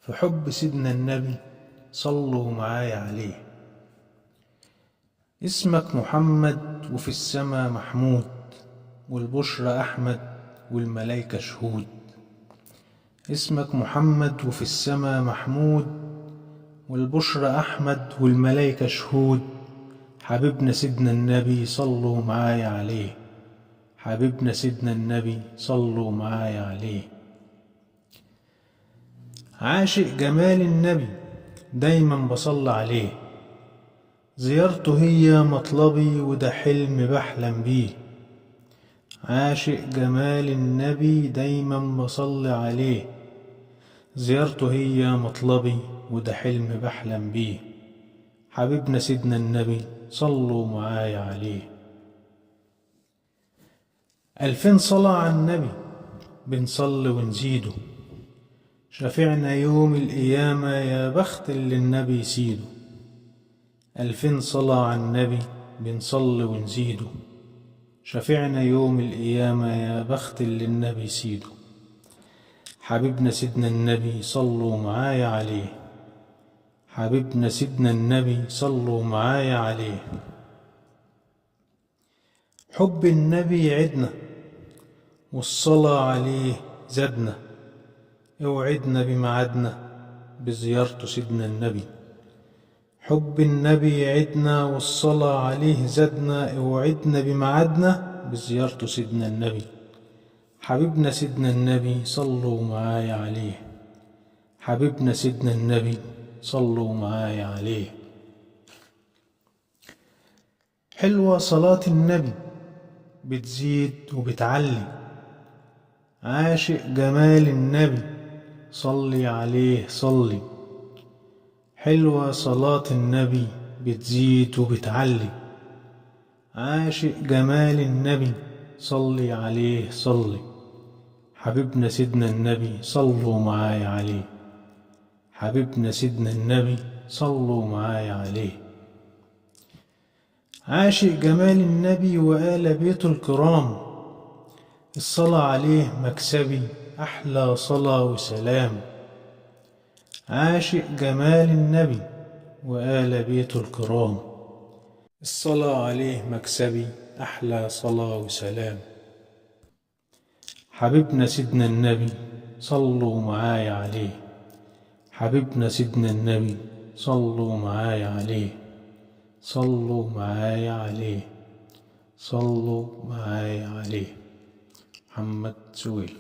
في حب سيدنا النبي صلوا معايا عليه. اسمك محمد وفي السما محمود، والبشرى أحمد والملايكة شهود. اسمك محمد وفي السما محمود، والبشرى أحمد والملايكة شهود. حبيبنا سيدنا النبي صلوا معايا عليه، حبيبنا سيدنا النبي صلوا معايا عليه. عاشق جمال النبي دايما بصلي عليه، زيارته هي مطلبي وده حلم بحلم بيه. عاشق جمال النبي دايما بصلي عليه، زيارته هي مطلبي وده حلم بحلم بيه. حبيبنا سيدنا النبي صلوا معايا عليه. 2000 صلاة على النبي بنصلي ونزيده، شفيعنا يوم القيامة يا بخت اللي النبي يسيده. 2000 صلاة على النبي بنصلي ونزيده، شفيعنا يوم القيامة يا بخت اللي النبي يسيده. حبيبنا سيدنا النبي صلوا معايا عليه، حبيبنا سيدنا النبي صلوا معايا عليه. حب النبي عدنا والصلاة عليه زادنا، اوعدنا بميعادنا بزيارته سيدنا النبي. حب النبي عدنا والصلاة عليه زادنا، اوعدنا بميعادنا بزيارته سيدنا النبي. حبيبنا سيدنا النبي صلوا معايا عليه، حبيبنا سيدنا النبي صلوا معايا عليه. حلوة صلاة النبي بتزيد وبتعلي، عاشق جمال النبي صلي عليه صلي. حلوة صلاة النبي بتزيد وبتعلي، عاشق جمال النبي صلي عليه صلي. حبيبنا سيدنا النبي صلوا معايا عليه، حبيبنا سيدنا النبي صلوا معايا عليه. عاشق جمال النبي وآل بيته الكرام، الصلاة عليه مكسبي أحلى صلاة وسلام. عاشق جمال النبي وآل بيته الكرام، الصلاة عليه مكسبي أحلى صلاة وسلام. حبيبنا سيدنا النبي صلوا معايا عليه، حبيبنا سيدنا النبي صلوا معايا عليه. صلوا معايا عليه، صلوا معايا عليه. محمد سويل.